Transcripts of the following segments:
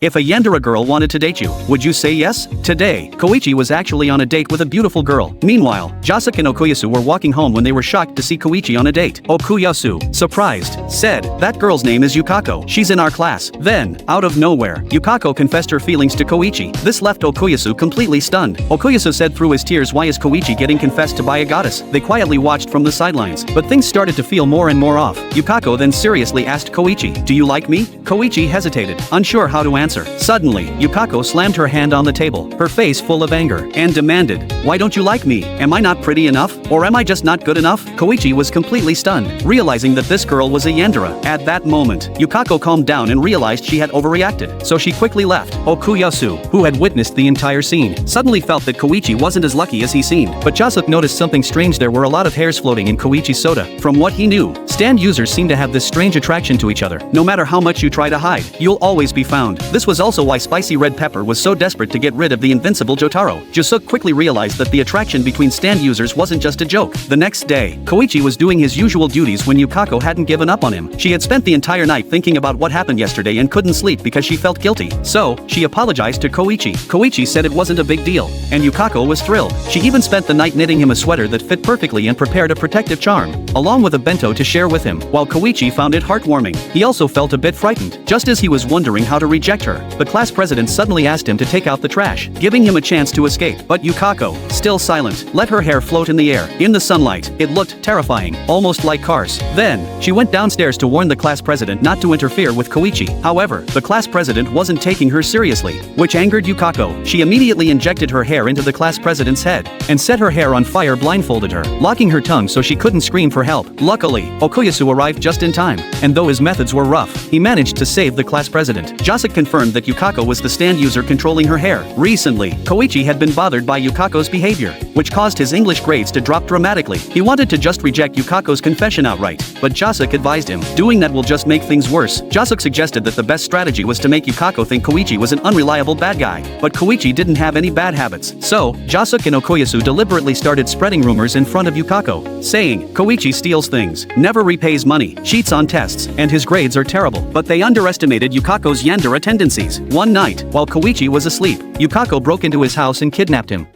If a Yandere girl wanted to date you, would you say yes? Today, Koichi was actually on a date with a beautiful girl. Meanwhile, Jasuke and Okuyasu were walking home when they were shocked to see Koichi on a date. Okuyasu, surprised, said, "That girl's name is Yukako. She's in our class." Then, out of nowhere, Yukako confessed her feelings to Koichi. This left Okuyasu completely stunned. Okuyasu said through his tears, "Why is Koichi getting confessed to by a goddess?" They quietly watched from the sidelines, but things started to feel more and more off. Yukako then seriously asked Koichi, "Do you like me?" Koichi hesitated, unsure how to answer. Suddenly, Yukako slammed her hand on the table, her face full of anger, and demanded, "Why don't you like me? Am I not pretty enough? Or am I just not good enough?" Koichi was completely stunned, realizing that this girl was a Yandere. At that moment, Yukako calmed down and realized she had overreacted, so she quickly left. Okuyasu, who had witnessed the entire scene, suddenly felt that Koichi wasn't as lucky as he seemed. But Jasuke noticed something strange. There were a lot of hairs floating in Koichi's soda. From what he knew, stand users seem to have this strange attraction to each other. No matter how much you try to hide, you'll always be found. This was also why Spicy Red Pepper was so desperate to get rid of the invincible Jotaro. Jasuke quickly realized that the attraction between stand users wasn't just a joke. The next day, Koichi was doing his usual duties when Yukako hadn't given up on him. She had spent the entire night thinking about what happened yesterday and couldn't sleep because she felt guilty. So, she apologized to Koichi. Koichi said it wasn't a big deal, and Yukako was thrilled. She even spent the night knitting him a sweater that fit perfectly and prepared a protective charm, along with a bento to share with him. While Koichi found it heartwarming, he also felt a bit frightened. Just as he was wondering how to reject her, the class president suddenly asked him to take out the trash, giving him a chance to escape. But Yukako, still silent, let her hair float in the air. In the sunlight, it looked terrifying, almost like cars. Then, she went downstairs to warn the class president not to interfere with Koichi. However, the class president wasn't taking her seriously, which angered Yukako. She immediately injected her hair into the class president's head, and set her hair on fire, blindfolded her, locking her tongue so she couldn't scream for help. Luckily, Okuyasu arrived just in time, and though his methods were rough, he managed to save the class president. Jasuke confirmed that Yukako was the stand user controlling her hair. Recently, Koichi had been bothered by Yukako's behavior, which caused his English grades to drop dramatically. He wanted to just reject Yukako's confession outright, but Jasuke advised him, doing that will just make things worse. Jasuke suggested that the best strategy was to make Yukako think Koichi was an unreliable bad guy, but Koichi didn't have any bad habits. So, Jasuke and Okuyasu deliberately started spreading rumors in front of Yukako, saying, "Koichi steals things, never repays money, cheats on tests, and his grades are terrible." But they underestimated Yukako's Yandere tendencies. One night, while Koichi was asleep, Yukako broke into his house and kidnapped him.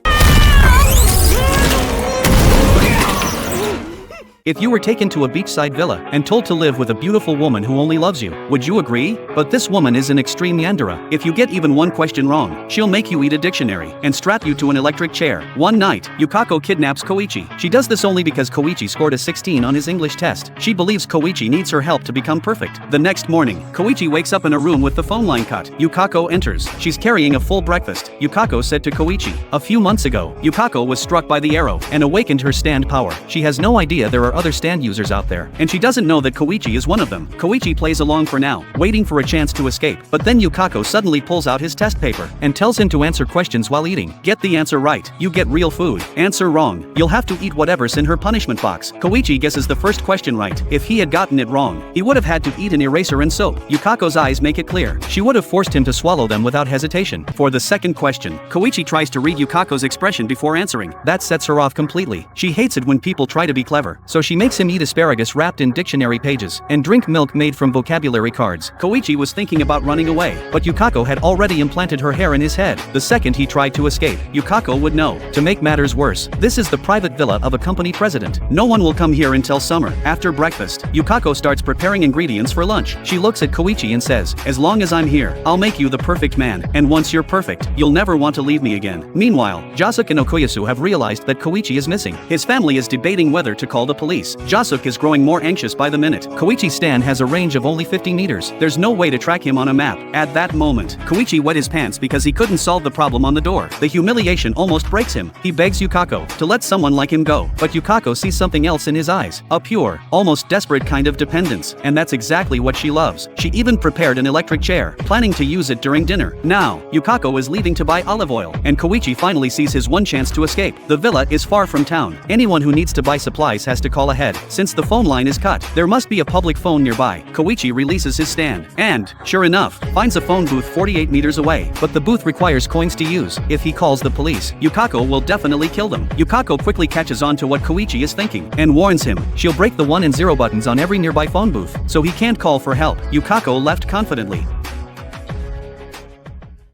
If you were taken to a beachside villa and told to live with a beautiful woman who only loves you, would you agree? But this woman is an extreme Yandere. If you get even one question wrong, she'll make you eat a dictionary and strap you to an electric chair. One night, Yukako kidnaps Koichi. She does this only because Koichi scored a 16 on his English test. She believes Koichi needs her help to become perfect. The next morning, Koichi wakes up in a room with the phone line cut. Yukako enters. She's carrying a full breakfast. Yukako said to Koichi, "A few months ago, Yukako was struck by the arrow and awakened her stand power. She has no idea there are other stand users out there, and she doesn't know that Koichi is one of them." Koichi plays along for now, waiting for a chance to escape, but then Yukako suddenly pulls out his test paper and tells him to answer questions while eating. Get the answer right, you get real food. Answer wrong, you'll have to eat whatever's in her punishment box. Koichi guesses the first question right. If he had gotten it wrong, he would have had to eat an eraser and soap. Yukako's eyes make it clear. She would have forced him to swallow them without hesitation. For the second question, Koichi tries to read Yukako's expression before answering. That sets her off completely. She hates it when people try to be clever, so she makes him eat asparagus wrapped in dictionary pages and drink milk made from vocabulary cards. Koichi was thinking about running away, but Yukako had already implanted her hair in his head. The second he tried to escape, Yukako would know. To make matters worse, this is the private villa of a company president. No one will come here until summer. After breakfast, Yukako starts preparing ingredients for lunch. She looks at Koichi and says, "As long as I'm here, I'll make you the perfect man, and once you're perfect, you'll never want to leave me again." Meanwhile, Jasuke and Okuyasu have realized that Koichi is missing. His family is debating whether to call the police. Jasuke is growing more anxious by the minute. Koichi's stand has a range of only 50 meters. There's no way to track him on a map. At that moment, Koichi wet his pants because he couldn't solve the problem on the door. The humiliation almost breaks him. He begs Yukako to let someone like him go, but Yukako sees something else in his eyes. A pure, almost desperate kind of dependence, and that's exactly what she loves. She even prepared an electric chair, planning to use it during dinner. Now, Yukako is leaving to buy olive oil, and Koichi finally sees his one chance to escape. The villa is far from town. Anyone who needs to buy supplies has to call ahead. Since the phone line is cut, there must be a public phone nearby. Koichi releases his stand, and, sure enough, finds a phone booth 48 meters away. But the booth requires coins to use. If he calls the police, Yukako will definitely kill them. Yukako quickly catches on to what Koichi is thinking, and warns him she'll break the 1 and 0 buttons on every nearby phone booth, so he can't call for help. Yukako left confidently.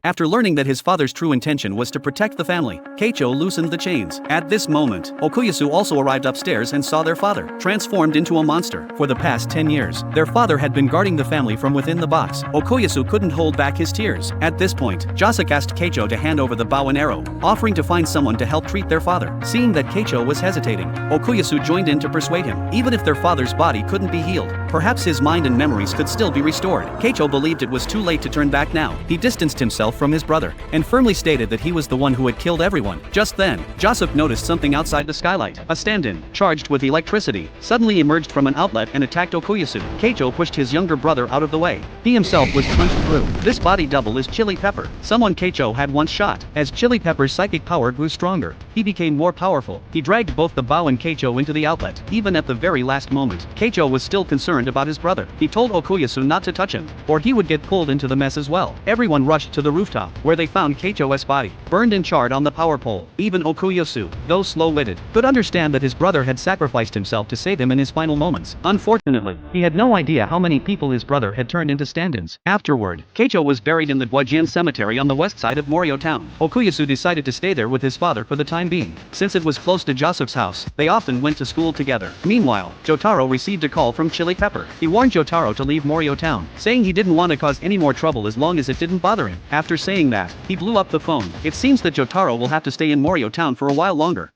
After learning that his father's true intention was to protect the family, Keicho loosened the chains. At this moment, Okuyasu also arrived upstairs and saw their father, transformed into a monster. For the past 10 years, their father had been guarding the family from within the box. Okuyasu couldn't hold back his tears. At this point, Jasuke asked Keicho to hand over the bow and arrow, offering to find someone to help treat their father. Seeing that Keicho was hesitating, Okuyasu joined in to persuade him. Even if their father's body couldn't be healed, perhaps his mind and memories could still be restored. Keicho believed it was too late to turn back now. He distanced himself from his brother, and firmly stated that he was the one who had killed everyone. Just then, Jasuke noticed something outside the skylight. A stand-in, charged with electricity, suddenly emerged from an outlet and attacked Okuyasu. Keicho pushed his younger brother out of the way. He himself was punched through. This body double is Chili Pepper, someone Keicho had once shot. As Chili Pepper's psychic power grew stronger, he became more powerful. He dragged both the bow and Keicho into the outlet. Even at the very last moment, Keicho was still concerned about his brother. He told Okuyasu not to touch him, or he would get pulled into the mess as well. Everyone rushed to the rooftop, where they found Keicho's body, burned and charred on the power pole. Even Okuyasu, though slow-witted, could understand that his brother had sacrificed himself to save him in his final moments. Unfortunately, he had no idea how many people his brother had turned into stand-ins. Afterward, Keicho was buried in the Guajian cemetery on the west side of Morio town. Okuyasu decided to stay there with his father for the time being. Since it was close to Jasuke's house, they often went to school together. Meanwhile, Jotaro received a call from Chili Pepper. He warned Jotaro to leave Morio town, saying he didn't want to cause any more trouble as long as it didn't bother him. After saying that, he blew up the phone. It seems that Jotaro will have to stay in Morio town for a while longer.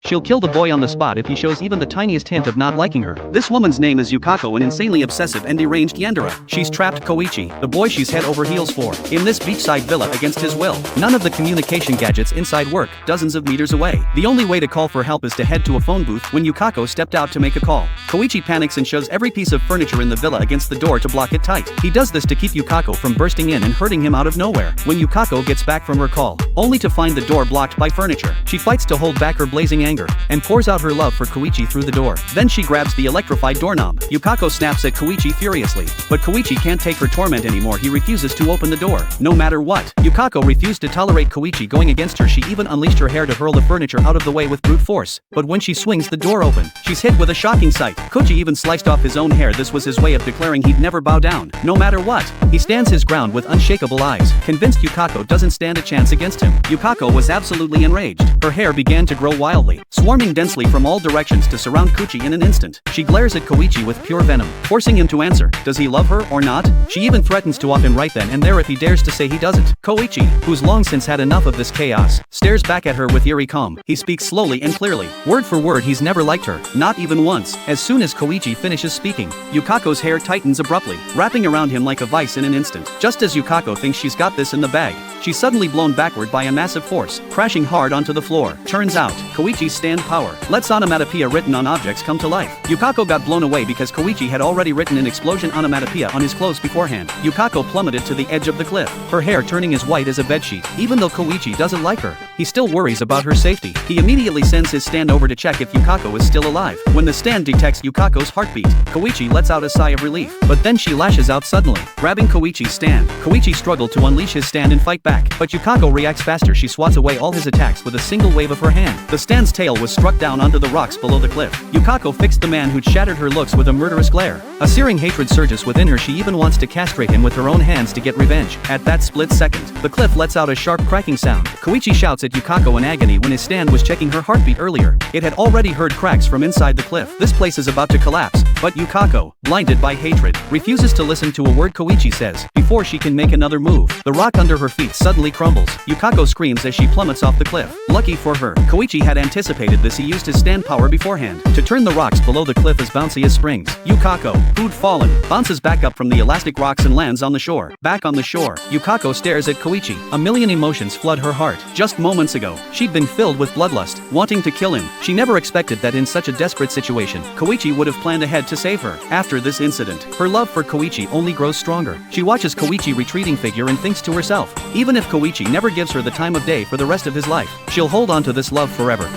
She'll kill the boy on the spot if he shows even the tiniest hint of not liking her. This woman's name is Yukako, an insanely obsessive and deranged yandere. She's trapped Koichi, the boy she's head over heels for, in this beachside villa against his will. None of the communication gadgets inside work, dozens of meters away. The only way to call for help is to head to a phone booth. When Yukako stepped out to make a call, Koichi panics and shoves every piece of furniture in the villa against the door to block it tight. He does this to keep Yukako from bursting in and hurting him out of nowhere. When Yukako gets back from her call, only to find the door blocked by furniture, she fights to hold back her blazing anger, and pours out her love for Koichi through the door. Then she grabs the electrified doorknob. Yukako snaps at Koichi furiously, but Koichi can't take her torment anymore. He refuses to open the door, no matter what. Yukako refused to tolerate Koichi going against her. She even unleashed her hair to hurl the furniture out of the way with brute force. But when she swings the door open, she's hit with a shocking sight. Koichi even sliced off his own hair. This was his way of declaring he'd never bow down, no matter what. He stands his ground with unshakable eyes, convinced Yukako doesn't stand a chance against him. Yukako was absolutely enraged. Her hair began to grow wildly, swarming densely from all directions to surround Koichi in an instant. She glares at Koichi with pure venom, forcing him to answer. Does he love her or not? She even threatens to off him right then and there if he dares to say he doesn't. Koichi, who's long since had enough of this chaos, stares back at her with eerie calm. He speaks slowly and clearly. Word for word, he's never liked her, not even once. As soon as Koichi finishes speaking, Yukako's hair tightens abruptly, wrapping around him like a vice in an instant. Just as Yukako thinks she's got this in the bag, she's suddenly blown backward by a massive force, crashing hard onto the floor. Turns out, Koichi's stand power lets onomatopoeia written on objects come to life. Yukako got blown away because Koichi had already written an explosion onomatopoeia on his clothes beforehand. Yukako plummeted to the edge of the cliff, her hair turning as white as a bedsheet. Even though Koichi doesn't like her, he still worries about her safety. He immediately sends his stand over to check if Yukako is still alive. When the stand detects Yukako's heartbeat, Koichi lets out a sigh of relief, but then she lashes out suddenly, grabbing Koichi's stand. Koichi struggled to unleash his stand and fight back, but Yukako reacts faster. She swats away all his attacks with a single wave of her hand. The stand's tail was struck down onto the rocks below the cliff. Yukako fixed the man who'd shattered her looks with a murderous glare. A searing hatred surges within her. She even wants to castrate him with her own hands to get revenge. At that split second, the cliff lets out a sharp cracking sound. Koichi shouts at Yukako in agony when his stand was checking her heartbeat earlier. It had already heard cracks from inside the cliff. This place is about to collapse, but Yukako, blinded by hatred, refuses to listen to a word Koichi says before she can make another move. The rock under her feet suddenly crumbles. Yukako screams as she plummets off the cliff. Lucky for her, Koichi had anticipated this. He used his stand power beforehand to turn the rocks below the cliff as bouncy as springs. Yukako, who'd fallen, bounces back up from the elastic rocks and lands on the shore. Back on the shore, Yukako stares at Koichi. A million emotions flood her heart. Just moments ago, she'd been filled with bloodlust, wanting to kill him. She never expected that in such a desperate situation, Koichi would have planned ahead to save her. After this incident, her love for Koichi only grows stronger. She watches Koichi's retreating figure and thinks to herself, even if Koichi never gives her the time of day for the rest of his life, she'll hold on to this love forever.